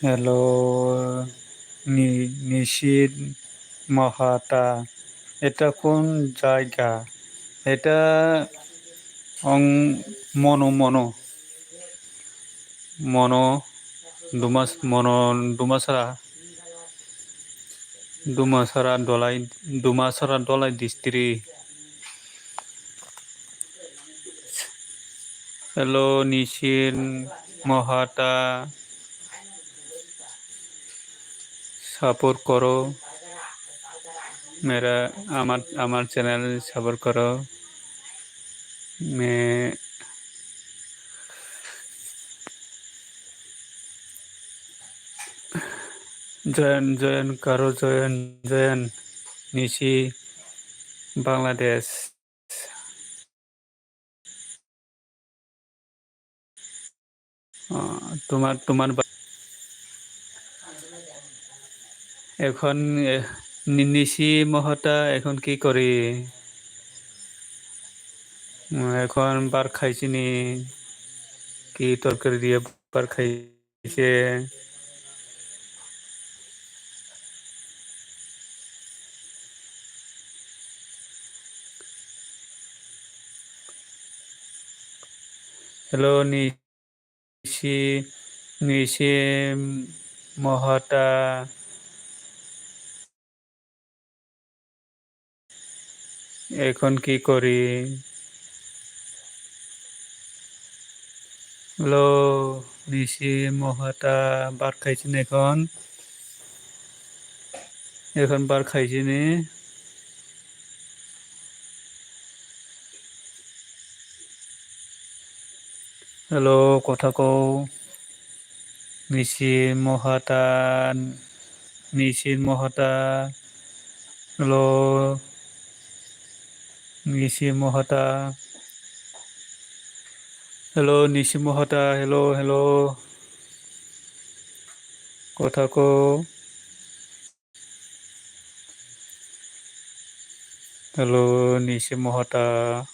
Hello নিশিত মহাতা, এটা কোন জায়গা? এটা অং মনো মনো মনো দুমাসারা দলাই ডিস্ট্রিক্ট। হ্যালো নিশিত মহাতা, সাপোর্ট করো मेरा আমার চ্যানেল সাপোর্ট করো। मैं জয়েন করো, জয়েন নিশি বাংলাদেশ। তোমার এখন নিশি মহতা এখন কি করি? এখন বার খাইছিনি, কি তরকারি দিয়ে বার খাইছে? হ্যালো নিশি মহতা, এখন কি করি? হ্যালো নিশি মহাতা, বার খাইছেন এখন বার খাইছিনি? হ্যালো কথা কও নিশি মহাতা, hello Nisi Mohata. Hello, Nisi Mohata. Hello, hello. Kotako. Hello, Nisi Mohata.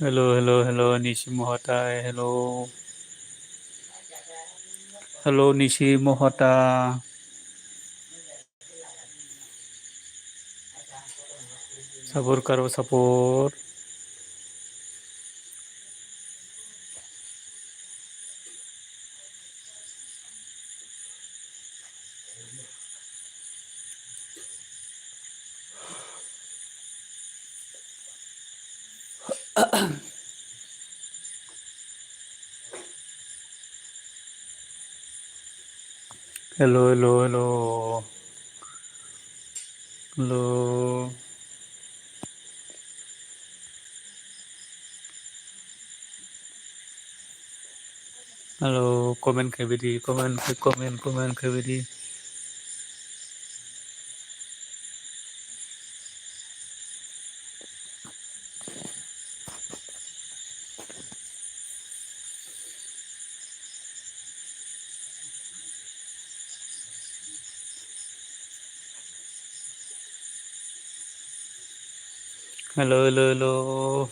Hello, hello, hello, Nisi Mohata. Hello. Hello, Nisi Mohata. Support karo support. Hello, hello, hello. Hello. Hello. Comment kayak bedi. Comment kayak bedi. Hello, hello, hello.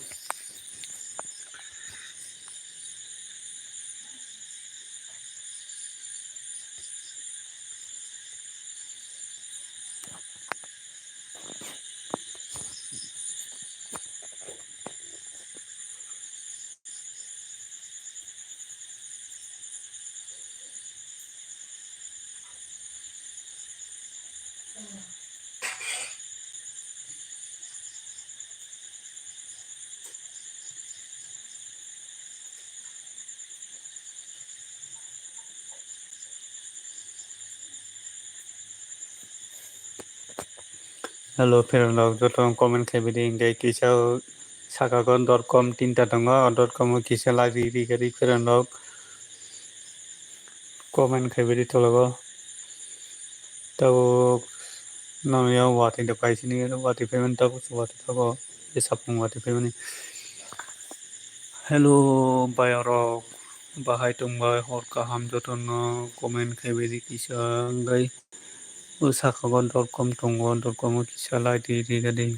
Hello, Ferrolog. Jotong comment kayak bedi. Enggak kisah sakagon .com tinta dong. .com kisah lagi di kiri Ferrolog. Comment kayak bedi tolago. Tahu namanya wati depai sini wati payment tahu wati tahu. Ini sapung wati payment. Hello, Bayarok. Bahai tungbai hor kaham joton comment kayak bedi kisah enggak. Sakagon.com tongo.com kisah lagi di kiri.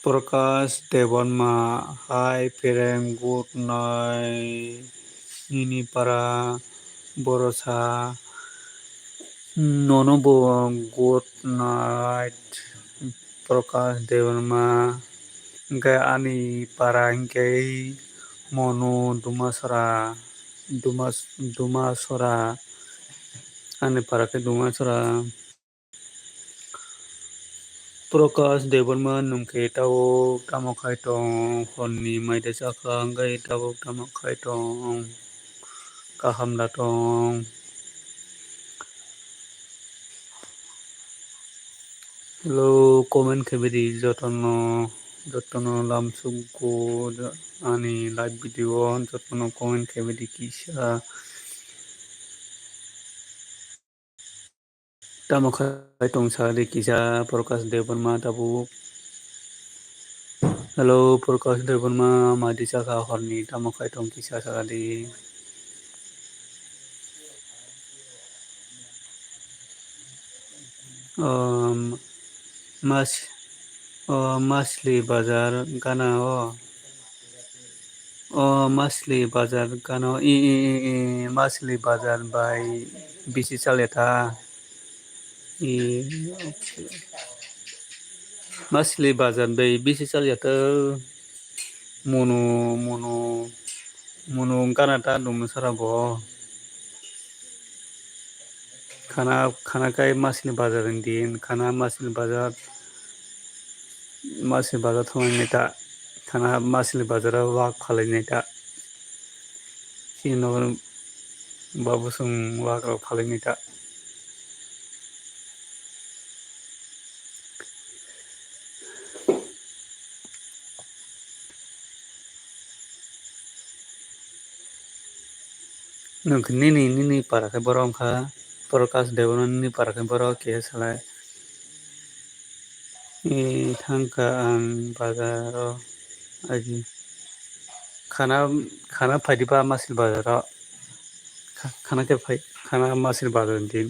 Prokas Debbarma. Hi, Reang, good night. Ini para borosa. Nono bo good night. Prokas Debbarma. Engkai ani para engkai mono dumasora. Ani para ke dumasora. Prokas Debbarma nungke tau tamokai tong honni maida saka engkai tau tamokai tong kaham datong. Hello, comment kebedi jotono lamsungko ani live video jotono comment kebedi kisah tamokai tong sari kisah Prokas Debbarma tabu. Hello, Prokas Debbarma madi saka horni tamokai tong kisah sakali. Um, mas Masli Bazar Gana Masli Bazar Gana Masli Bazar by BC Saleta okay. Masli bazar bai bisi salyata mono mono mono kanata dum sarabo खाना काय मासनि बाजार दिन खाना मासनि बाजार थांनाय दा खाना मासनि बाजाराव वाक खालायनाय दा सिनर बाबुसुं वाकाव खालायनाय दा नोंखौ निनि पाराखै बरंखा प्रकाश देवरननि पाराखै बर' केसालाय थांखा आं बाजाराव आदि खाना फायदिबा मासि बाजाराव खाना मासि बाजार दिन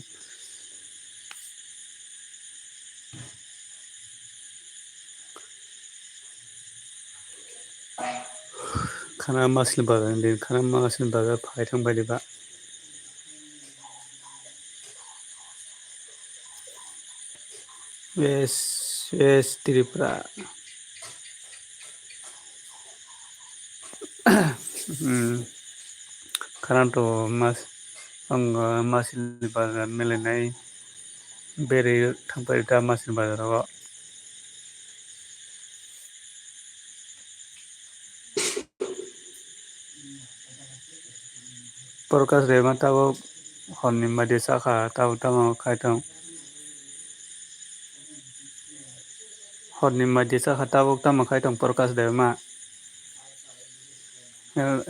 खाना मासनि बाजार दिन खाना मासनि बाजार फायथां बायदिबा वेस्ट त्रिपुरा खानाथ' आङो मासनि बाजार मिलायनाय बेराय थांबाय दा मासनि बाजाराव प्रकाश देमा ताबो हरनि बायदि साखा ताबो तामाव खायथं हरनि बायदि साखा ताबो तामा खायथं प्रकाश देमा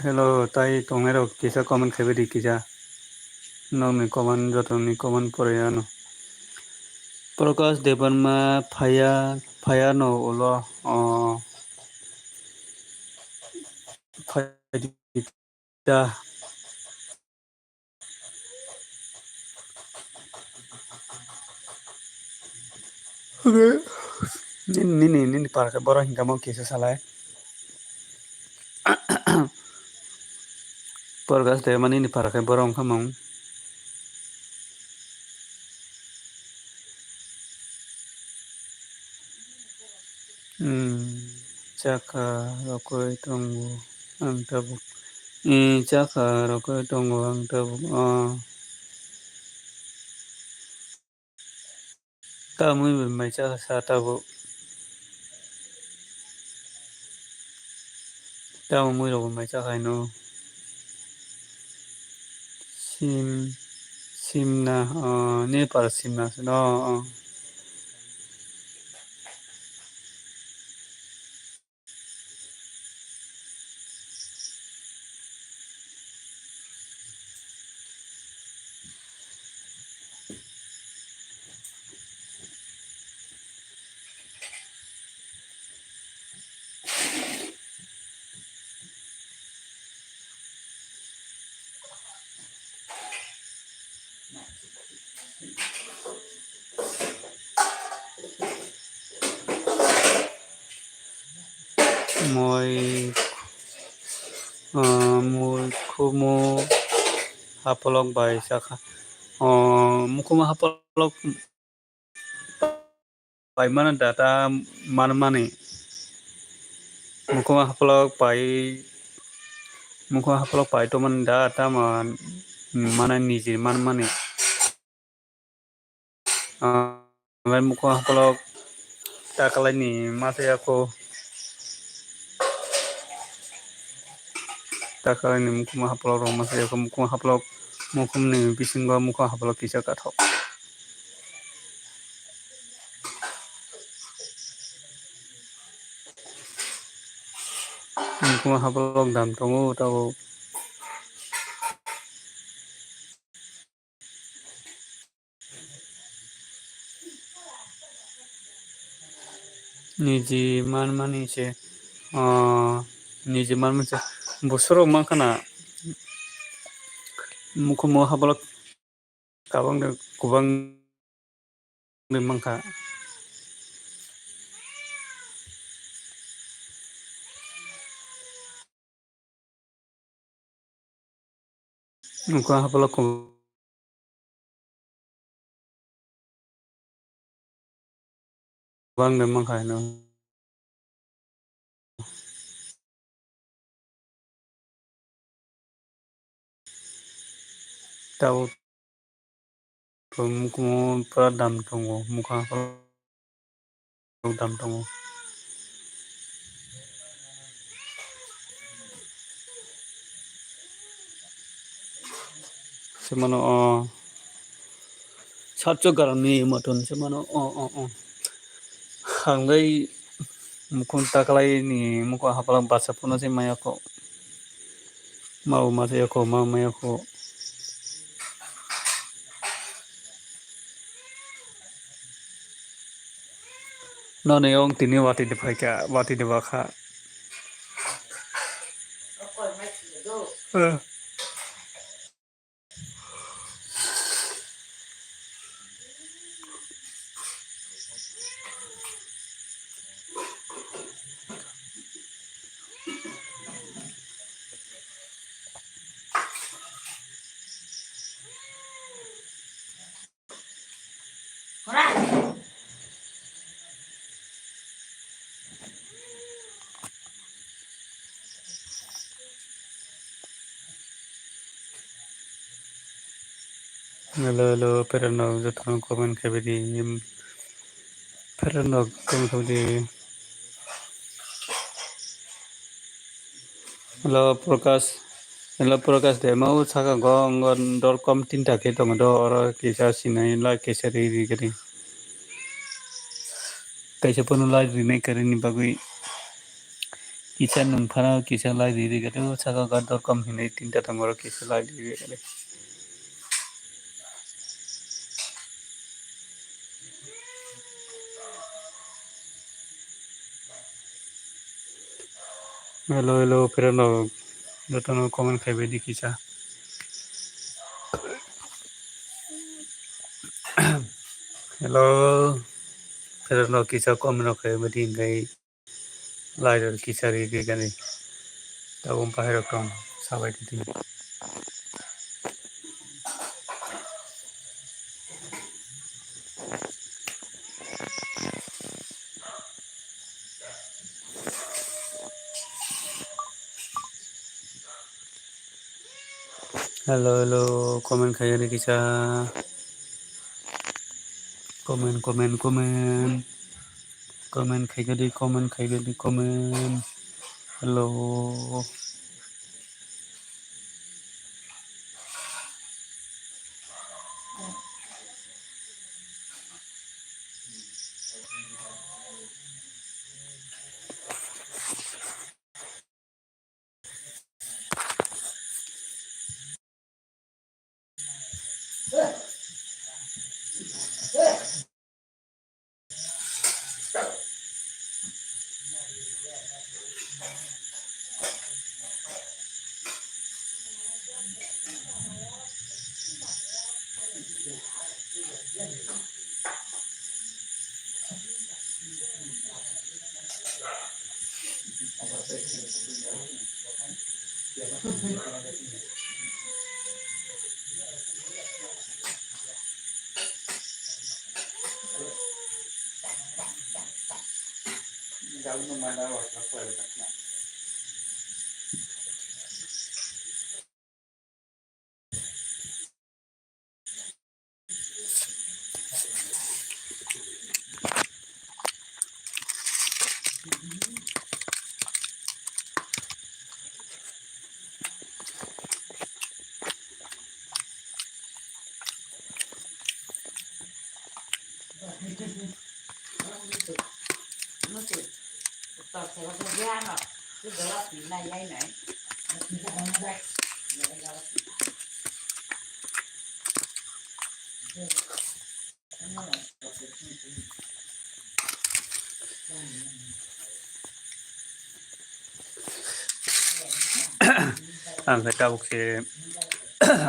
हेल' ताई तंनाय रok kisa comment खायबायदि किजा नंनि comment जतनि comment फरायानो प्रकाश देबरमा फाया न उल दा Nini para ke borong hingga mau kisah salah. Pergas deh mana ini para ke borong kamu. Caka rokoi tunggu ang tabuk. Caka rokoi tunggu ang tabuk. Kamu bermain caka saat tabuk. Kamu mau bermain caka ini. Simna, ini para simna, no. Moi kumu hapolok bai saka. Mukumu hapolok bai mana data mana mani. Mukumu hapolok bai to man data mana niji mana mani. Mukumu hapolok takalai ni masa aku takalai ni mukumu hapolok rong masa aku mukumu hapolok mukum ni bisingo mukumu hapolok kisah kathok. Mukumu hapolok dam tongu tau. Niji man mani se niji man mani busoro makana mukumu hapolok kabang de kubang de mangka mukumu hapolok bang de mang khai no tao mukhmo pura dam tongo mukha dam tongo semano satcho garami maton semano hangai mukhon taklai ni mukha hapalang basa puno se maya ko mau masa ko mau maya ko no ne ong tini wati de phai ka wati de bakha hello pero no jotono comment khabe di pero no comment khabe di hello prakash de mau chaka gong dor kom tinta ke tong do or kisa sinai la kisa ri gari kaisa punu la ri nai kare ni bagui kisa nung phana kisa la ri gari chaka ga dor kom hinai tinta tong or kisa la ri gari hello pero no jotono comment khabe di kisa hello pero no kisa comment khabe di ngai la kisa ri gari tau pahero tong sabai di hello comment khabe di kisa comment khaige di comment hello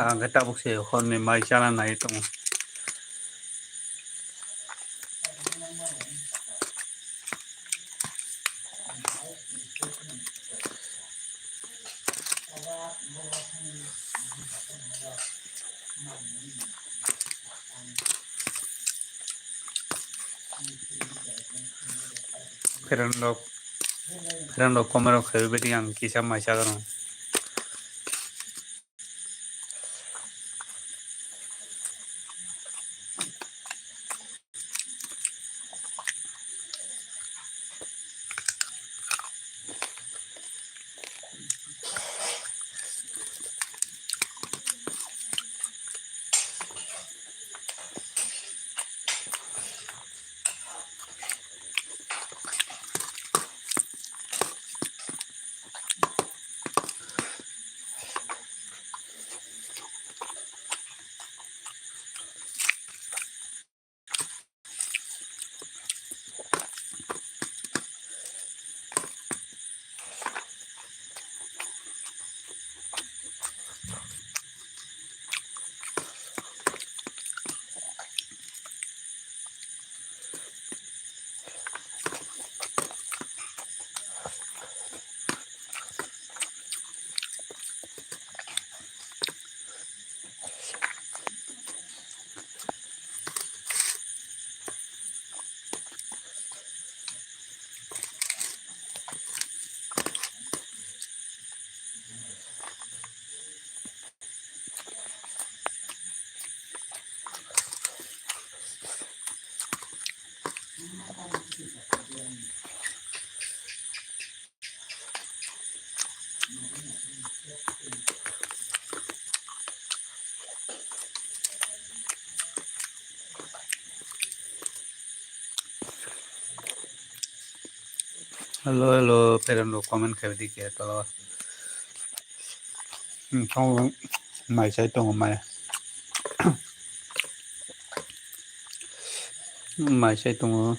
ang tabuk se hon ni mai chana nai tong Ferrando Comero Helveti ang Kisa Maisagano. Hello, Ferrando comment Helveti kia tolo. Không mày sai tông mày mày sai tông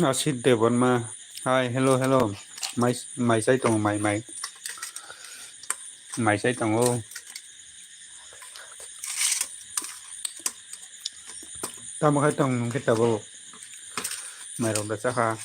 Asit Debbarma. Hi, hello. Mày sai tông mày sai tông ô. Tao mà khai tông cái tao vô. Mày rồi đã chắc ha.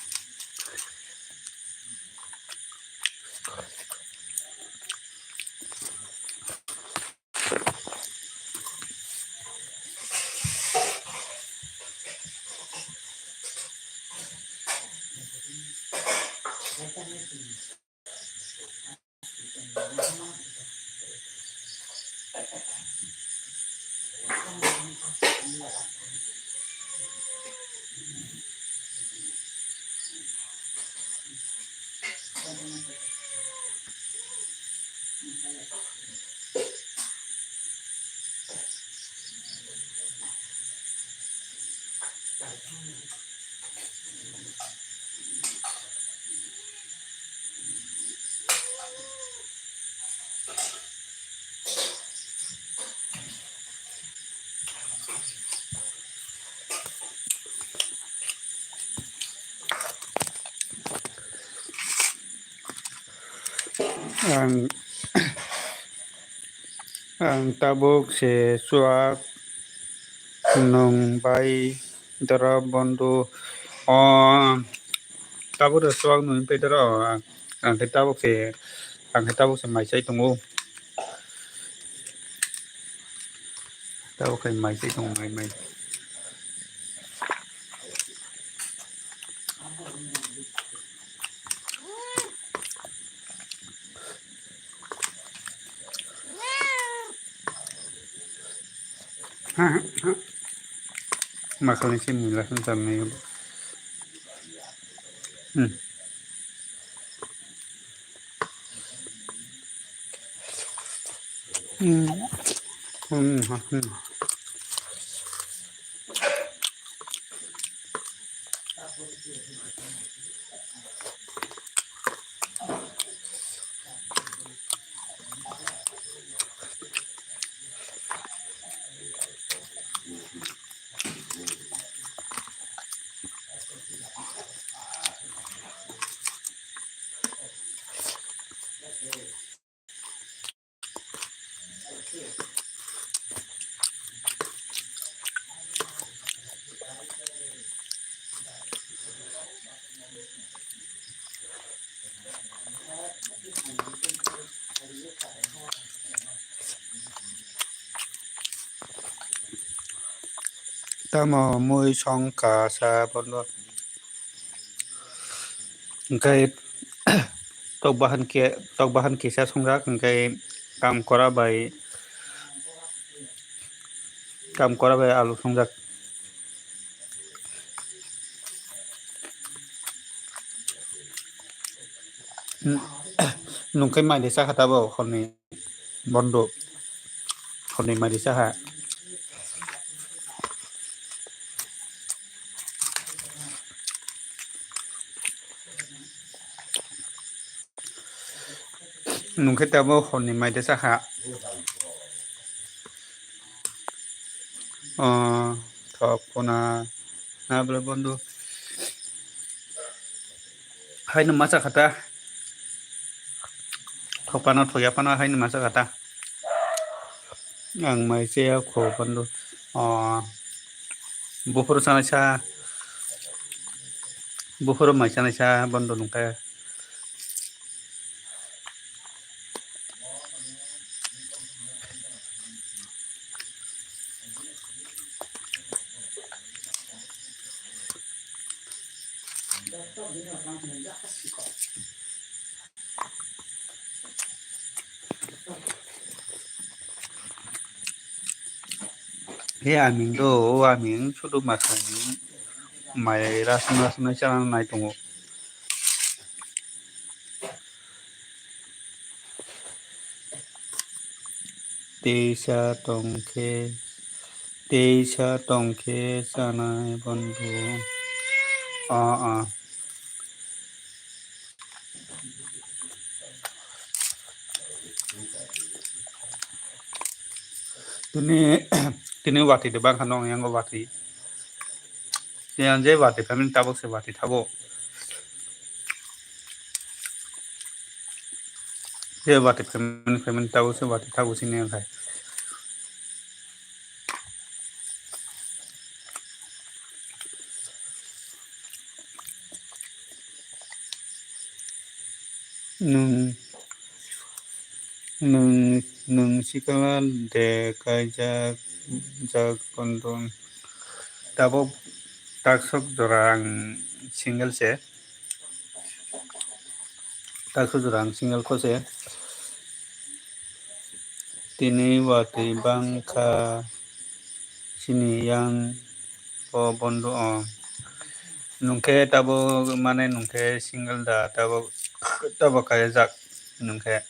Ang tabuk se suak nung bai dara bondu tabuk da suak nung pe dara ang tabuk se mai sai tungu tao khai mai sai thong mai mai ha ha mà không nên xem mình là không tầm này ta mà môi xong cả xa bọn đó cái tộc bahan kisah songra cái kam kora bay alu songra nung cái mai desa kata bao kon ni bondo kon ni mai desa ha nung cái ta bao kon ni mai desa ha thọ kona na bela bondo hai nama masa kata thopana thoya pana hai nama masa kata ang mai se kho bondo buhur sana sa buhur mai sana sa bondo nung ka amin do amin sudu masani mai rasuna sana nai tongo Desa tongke sana bondu tini wati de bang kanong yang wati yang je wati kami tabok se wati thabo je wati kami tabok se wati thabo sini yang kai nung sikala de kajak kondon tabo taksok dorang single ko se tini wati bangka sini yang bondo nungke tabo mane nungke single da tabo kajak nungke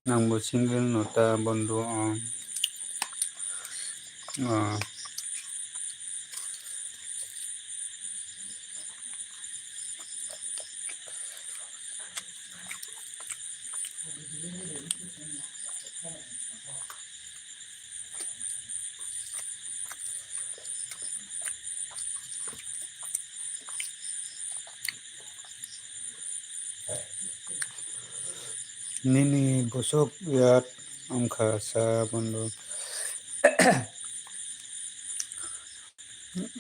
nangbo single nota bondo Nini busuk yat angka sa bondo.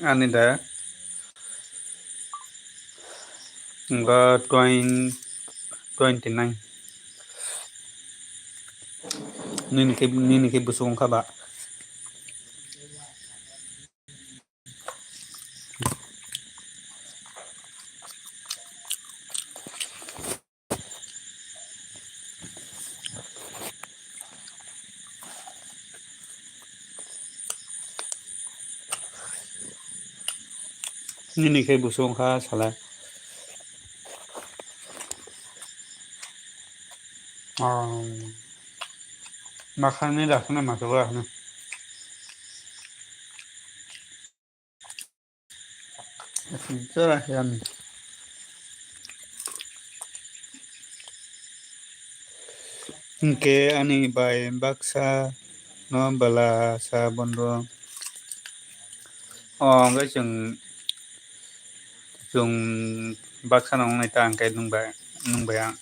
Anida nga 29 nini ke busuk angka ba. Nini ke busuk angka salah. Makannya dah kena masuk lah. Itulah yang ke ani bay baksa no bala sa bondo. Cái chừng baksa nó ngay tang cái nung bay ang.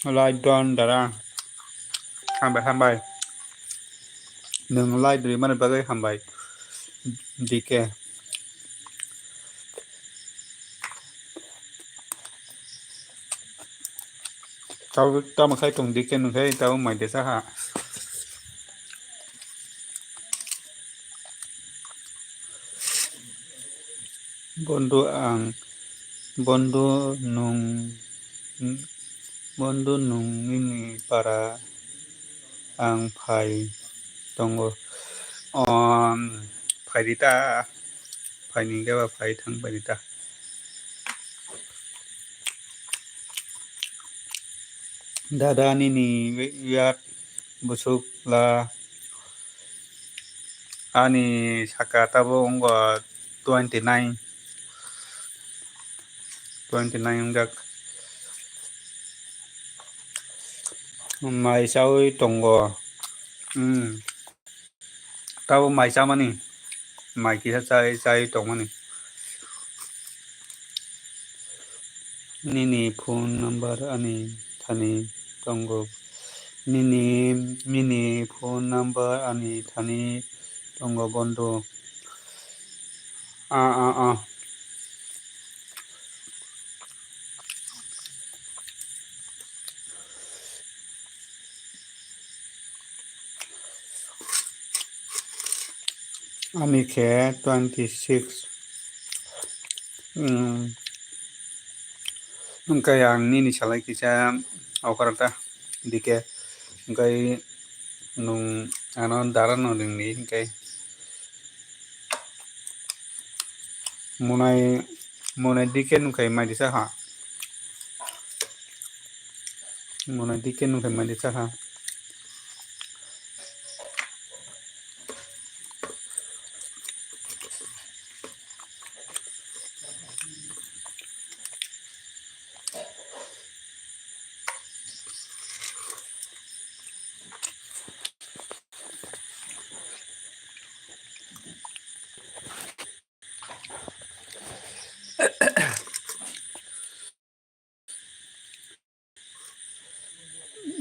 Lai don dara hambai. Nung lai dari mana bagai hambai. Dike. Tao mà khai tùng dike nung khai tao mày để sa ha. Bondo nung ini para ang phai tongo phai dita phai ning dewa phai thang phai dita dada nini yat busuk la ani saka tabo ongwa 29 dak mai sao tongo tao mai sao mani mai kita sai tong mani nini phone number ani thani tongo mini phone number ani thani tongo bondo Ami ke 26 kaya nini salai kisah Agartala dike kai nung ano daran no ding ni kai munai dike nung kai mai disa ha munai dike nung kai mai disa ha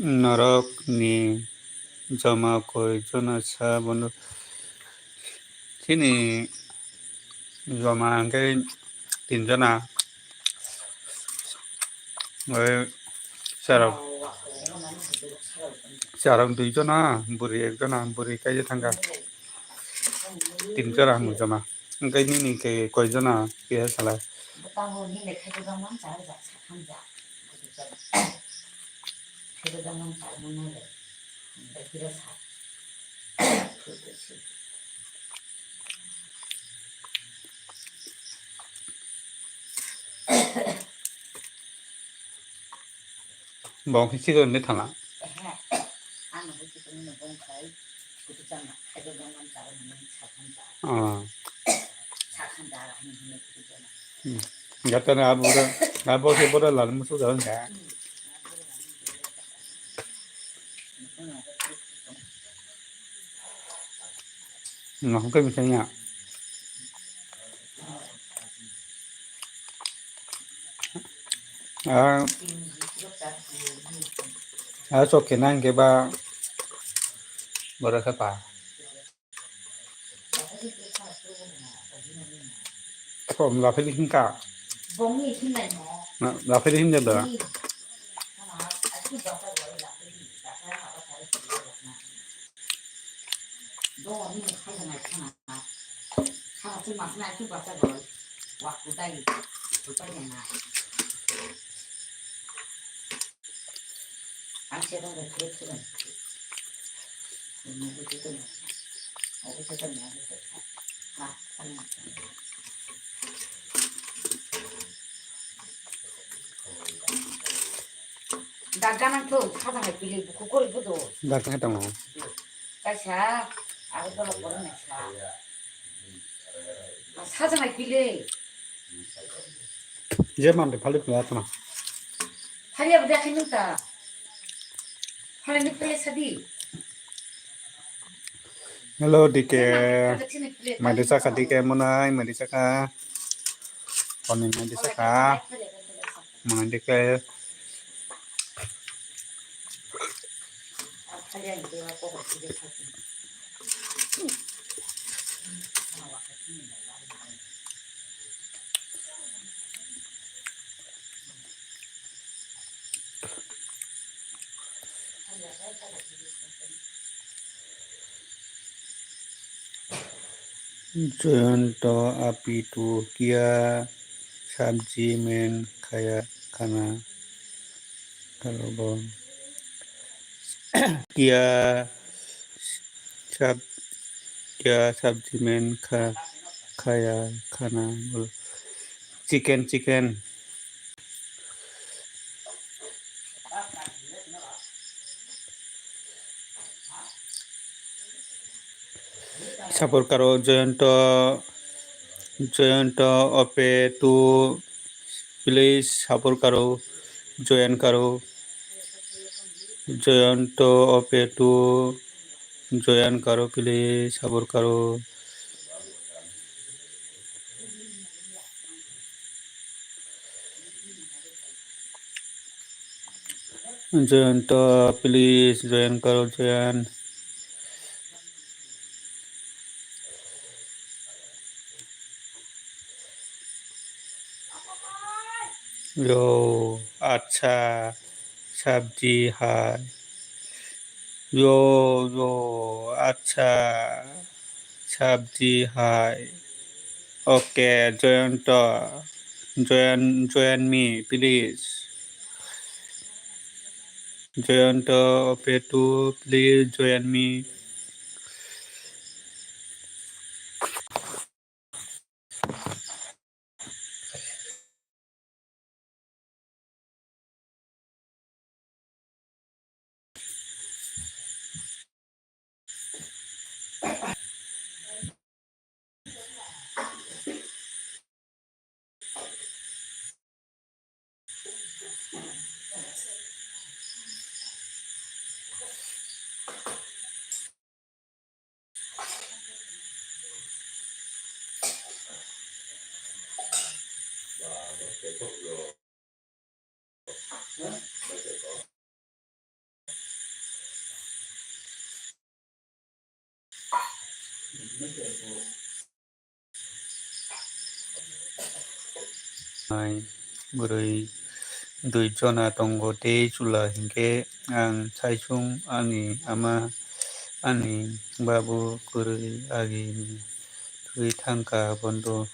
Norok ni jama koi jona sa bondo sini jama cái tin jona rồi sarang dui jona buri cái thanga tin jona mu jama cái nini cái koi jona kia salah bong khi chưa đến thằng nào gata na abo se bora lan musu dalan ka nó không cái misalnya Soke nang ke ba boraka pa. From la phê hin ka. La phê hin de ba. 나가는 저 사장을 빌리고 그걸 보도 Dak na tamo. 다시야 아무거나 모르네 사장을 빌리 Je man de phalu pla tama. 팔려 보자 했는다 팔려 빌리 사디 Hello dike. Madisa ka dike monai madisa ka. Konin madisa ka. Monai dike. 팔려 내가 꼭 집에 살게 Joyanto api tu kia sabji men kaya kana kalobon. Kia sab kia sabji men kaya kana bol. Chicken. Support karo Joyanto ape tu please support karo join karo Joyanto ape tu join karo please support karo Joyanto please join karo join. Yo, अच्छा सब्जी है yo अच्छा सब्जी है okay join me please join pay to please join me Buray duijona tongo te chula hingke ang saisung ani ama ani babu kuray agi tui thangka bondo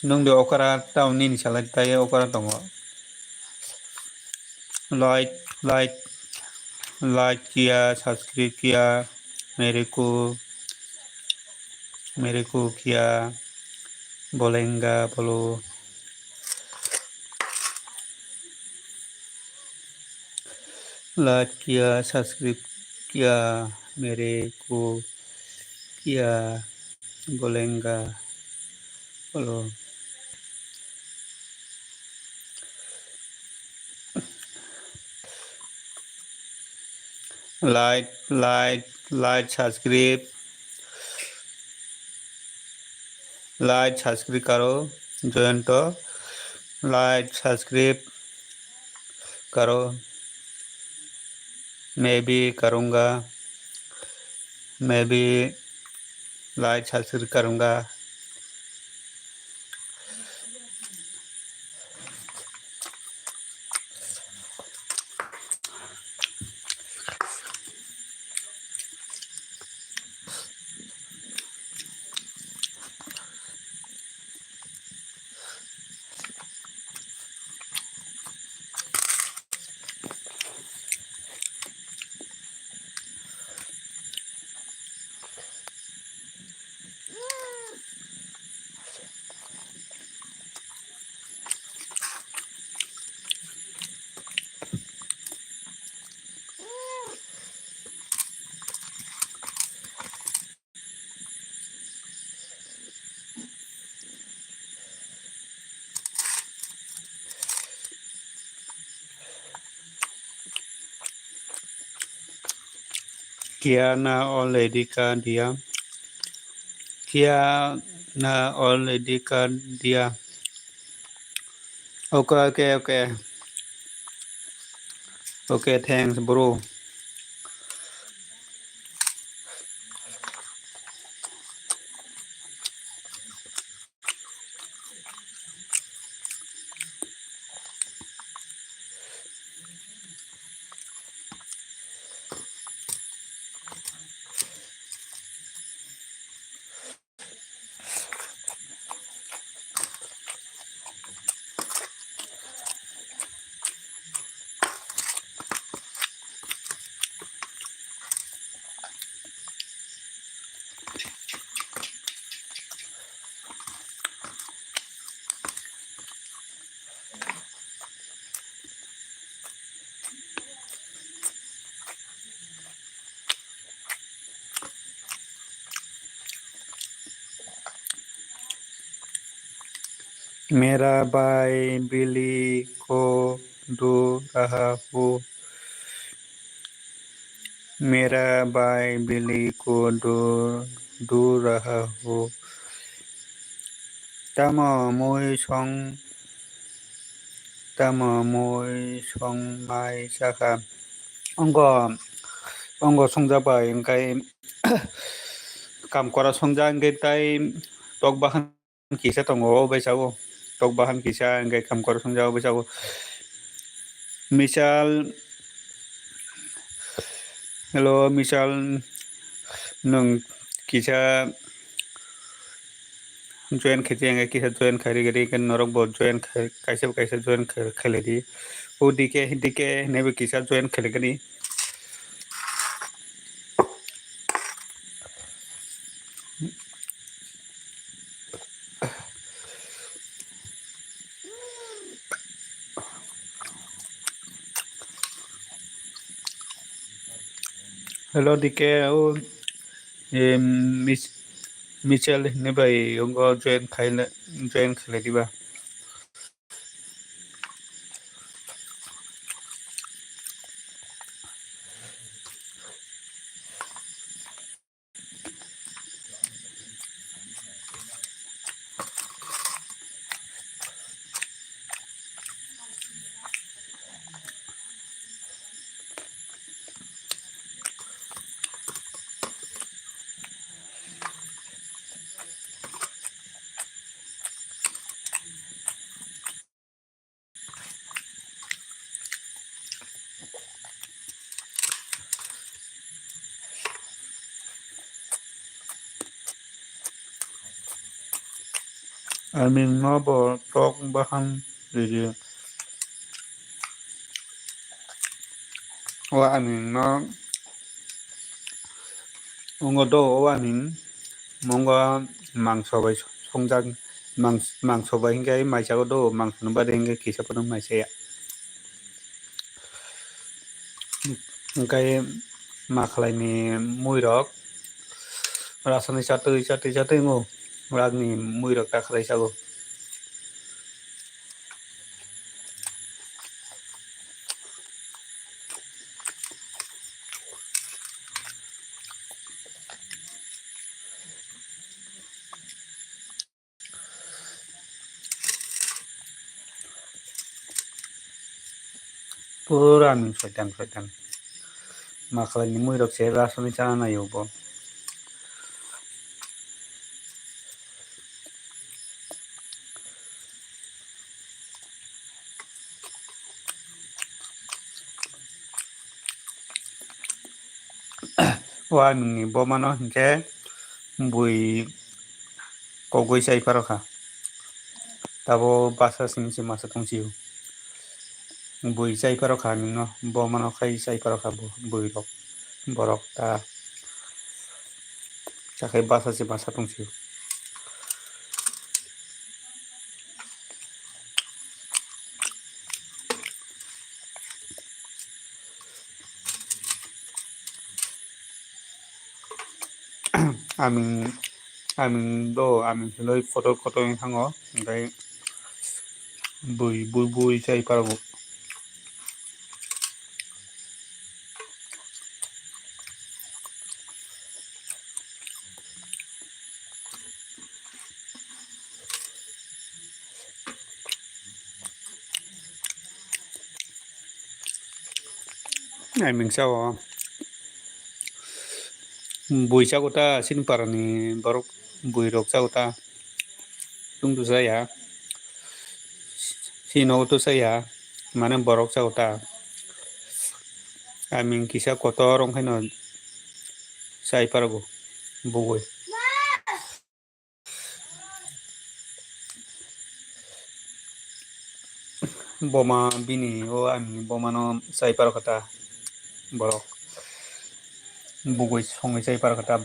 nungde okara tau nini salad tayo okara tongo like किया subscribe किया मेरे को किया बोलेंगा बोलो like किया subscribe किया मेरे को किया बोलेंगा बोलो Like subscribe करो join तो like subscribe करो मैं भी करूँगा मैं भी like subscribe करूँगा क्या ना already कर दिया क्या ना already कर दिया okay thanks bro मेरा भाई बिल्ली को ढूंढ रहा हूँ मेरा भाई बिल्ली को ढूंढ रहा हूँ तमो मोई सं माई साखा अंग संजाबाय ओंखाय काम करा संजा ओंखाय ताय tok bahan kisa tongo besago tok bahan kisa oंखाय काम करा संजा besago misal hello misal nung kisa join kheti oंखाय kisa join khari gari kan norok bo join kaisa join khaledi dike nebe kisa join khalegani hello dike mis Michel nebai ongo join khalediba amin no bo tok bahan dedi wa amin no ongo do wa amin mongo mangso bai songjang mangso bai hingai maisago do mangso no bade hingai kisa pano maisaya ओंखाय मा खालायनि मुइरक रासनि चाटै ngo ragni muirok ta khalai sago pura amin soitan makalani muirok se rasoni chana yobo wa amin ni bomano ke bui kogoi sai paroka tabo basa simsi masa tongsiu bui sai paroka no bomano kai sai paroka bui rok borok ta cakai basa si masa tongsiu amin do amin loi koto yang hango ngai bui sai parogo amin sao bui sagota sin parani borok bui rok sagota tungtu saya sino to saya mana borok sagota amin kisa kotorong haino sai parago bugoi boma bini o amin boma no sai parokata borok bugoi songai sai parokata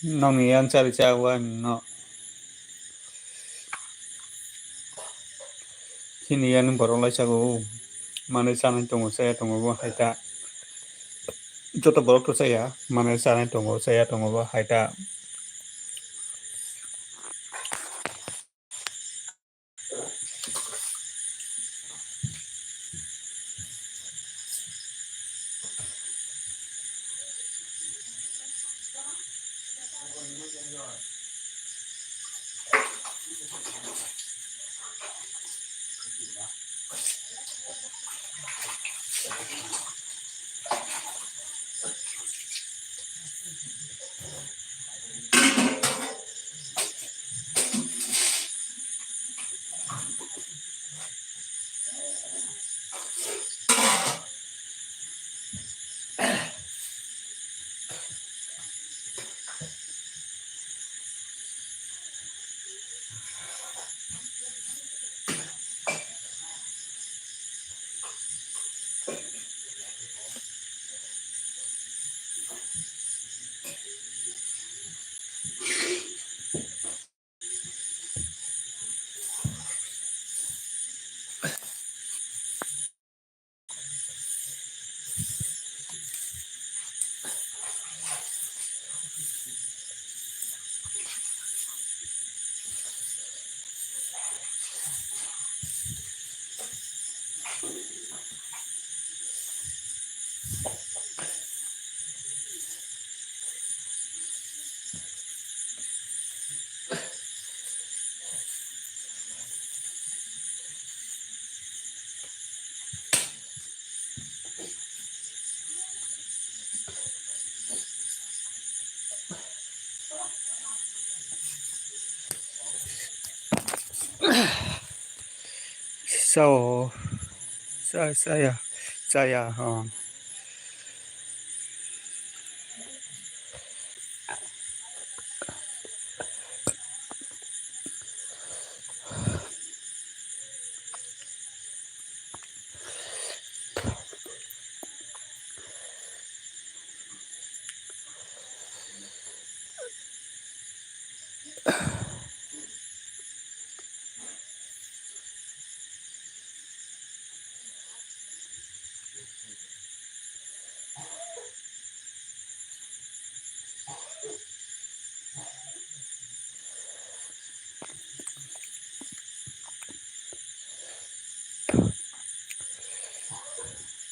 nongi an cari cawan no sini an borok lai sago mana sana tongo saya tongo bo haita joto borok to saya mana sana tongo saya tongo bo haita so saya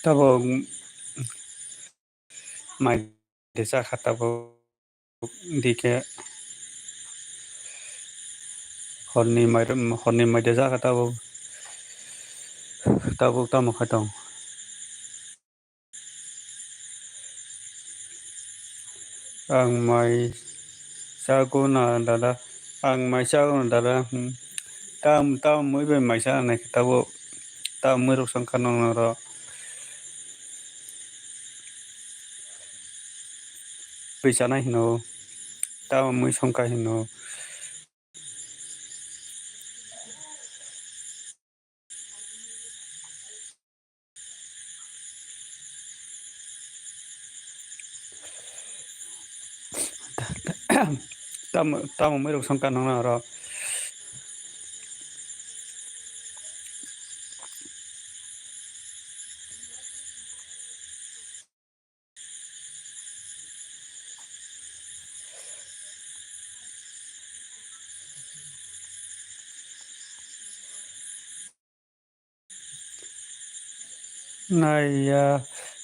tabo mai desa khatabo dike honni mai desa khatabo tabuk tamo khatong ang mai sago na dada ang mai sago na dada tam moi be mai sa na khatabo tam moi rok sangkanong ro pisa na hino tam moi sangka hino tam moi rok sangkanong ro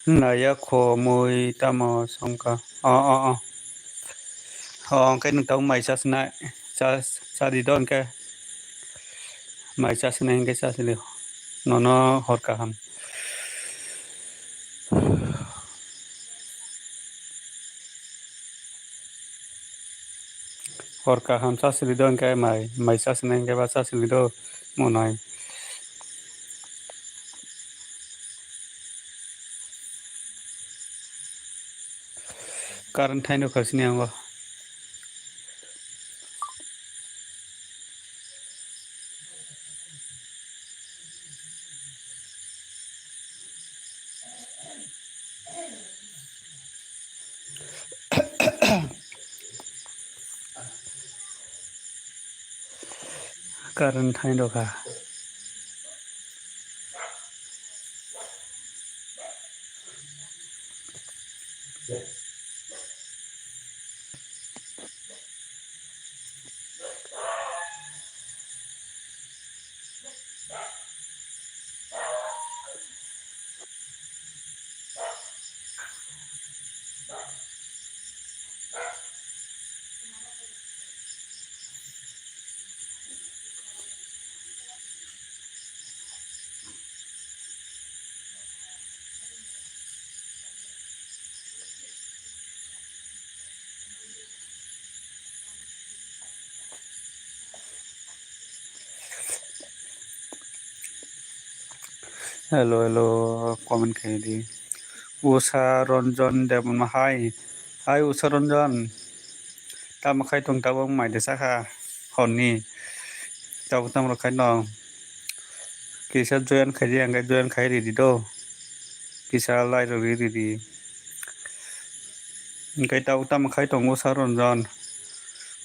naya kho moi tamo sangka cái nông tông mày sát này sát đi đón cái mày sát này cái sát đi nó hot cả ham hot cả ham sát đi đón cái mày sát này cái bát sát đi đón một này current thay nó khởi sinh không current thay nó cả hello comment khai đi Usha Ranjan Debbarma hi Usha Ranjan tam khai tung tabong mai desa kha honni tab tam ro khai nong kisa join khai yang cái join khai ri di do kisa lai ro ri di cái tab tam khai tung Usha Ranjan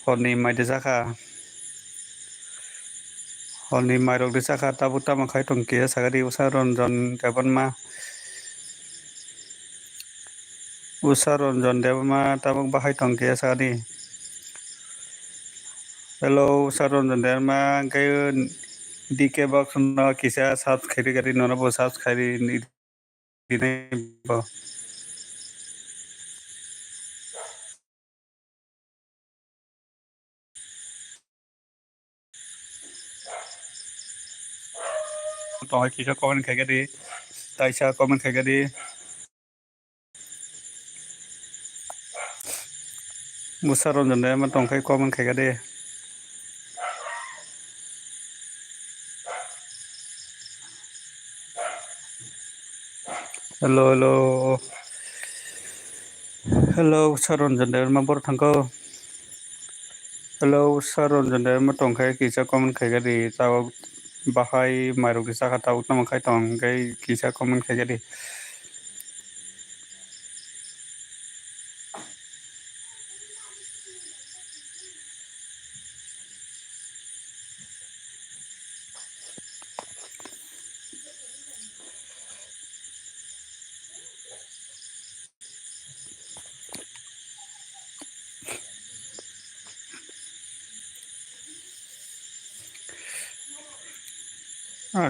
honni mai desa kha honni mai ro desa kha tab tam khai tung kia sagari Usha Ranjan Debbarma Usha Ranjan Debbarma tabok bahai tung kia sagari hello Usha Ranjan Debbarma cái DK box nó kisa subscribe kari nó bo subscribe ni di nei bo to kisa comment khai cái đi tại sao comment khai cái đi Usha Ranjan Debbarma tong khai comment khai cái đi hello Usha Ranjan Debbarma bor thangko hello Usha Ranjan Debbarma tong khai kisa comment khai cái đi tao bahai mairo kisa kha tao tam khai tong cái kisa comment khai cái đi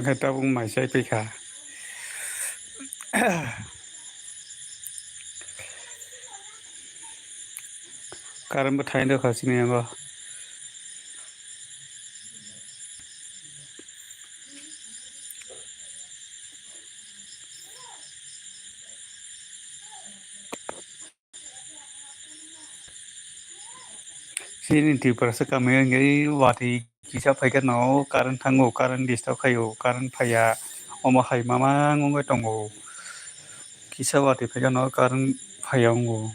cái tao cũng mày sai pi khả Karan bertanya dah kasih ni apa? Sini Tiprasa kami ngai wati kisah pakai no karan tanggo karan distau kayu karan paya oma hai mama ngongai tonggo kisah wati pakai no karan paya nggo.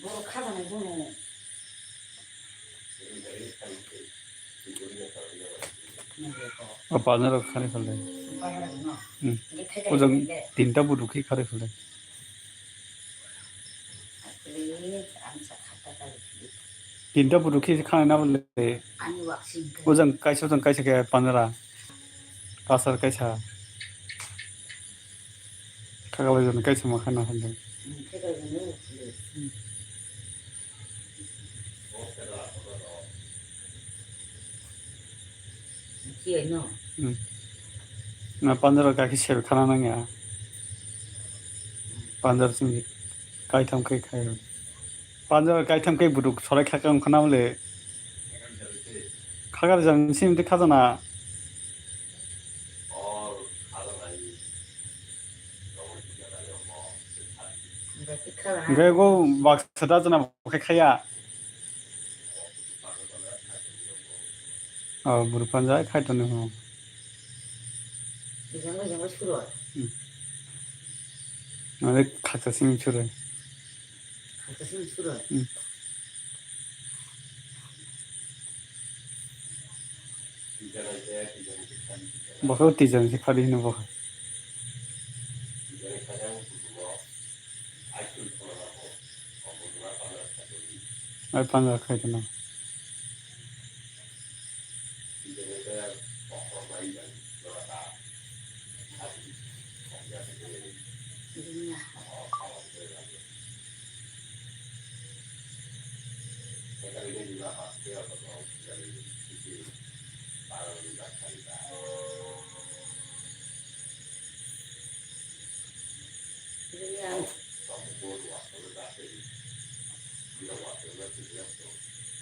뭐 카드는 보노. Apa nih kare kale? 빨라구나. 이게 Ujang 태가인데. tinta buduki kare kale. 그래 암사 갖다가 Tinta buduki kane na boleh. 아니 왁싱. Ujang kaisa kayak panera. Kasar kaisa. Kagak ujang kaisa makan na kale. 태가인은 뒤에 넣어. Na panera kaki share khana na ya. Panera sini kai tham kai khai. Panera kai tham kai buduk sorai khakam khana boleh. Kagak ujang sini dek khazana. Gaya go bak sada jana pakai kaya. Buru panjai khai to nih. 이장을 싫어. Nanti kakak sini curi. 가서 싫어. Bakal tijan sih kali ini bakal. Ay panjai khai to nih.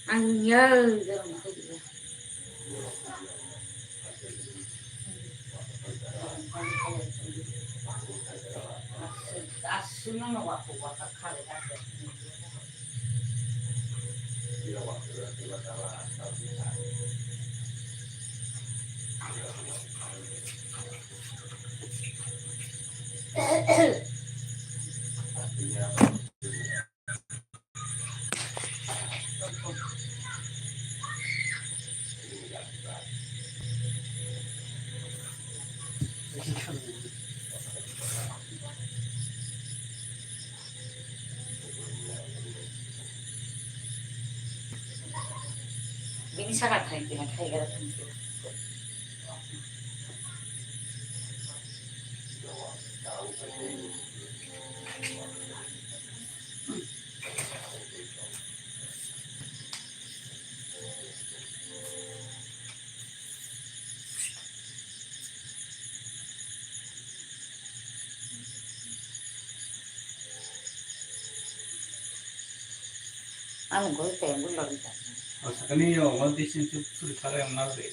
Anh nhớ rồi mà không được. Asuna no waktu waktu kali ada. Bisa kan kayak gini kayak gitu. আমি ঘুরতে বুঝলো দিতে Sakani yo all these things to thare amna de.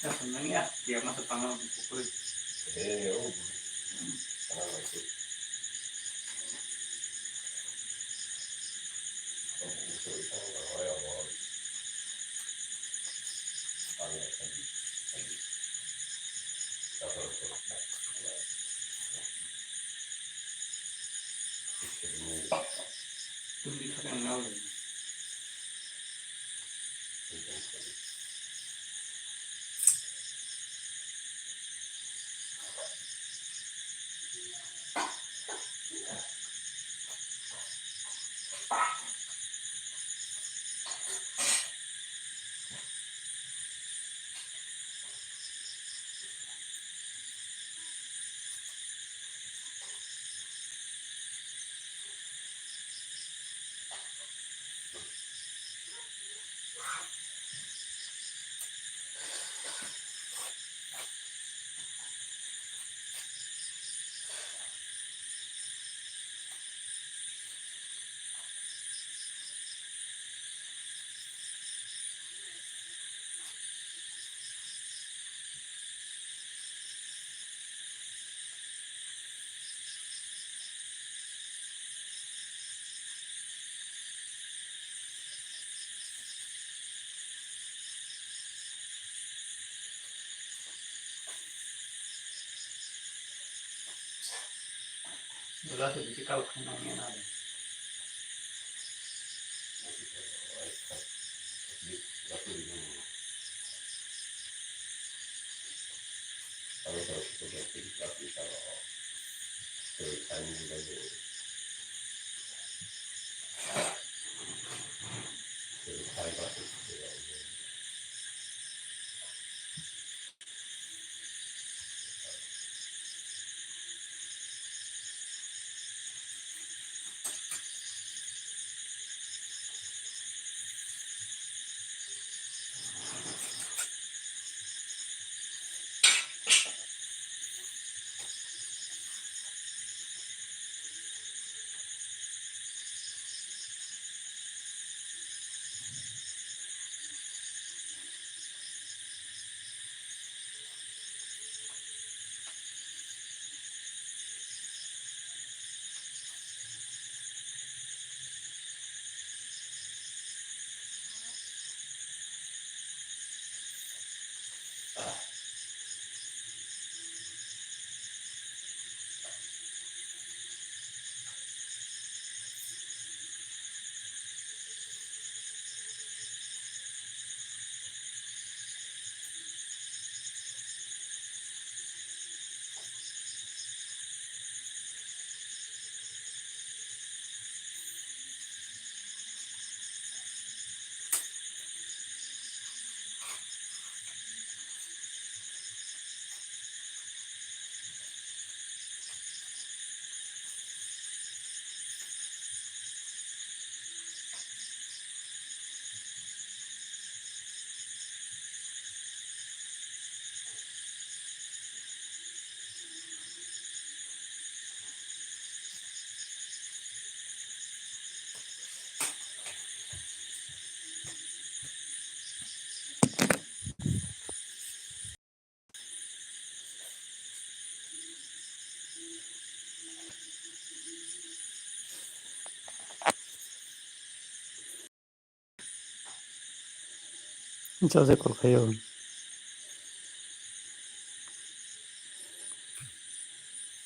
Ya seneng ya dia masuk tanggal pukul. Tundi kagak ngau. Lasu di cikal kenangnya ada. Entonces, ¿cuál fue yo?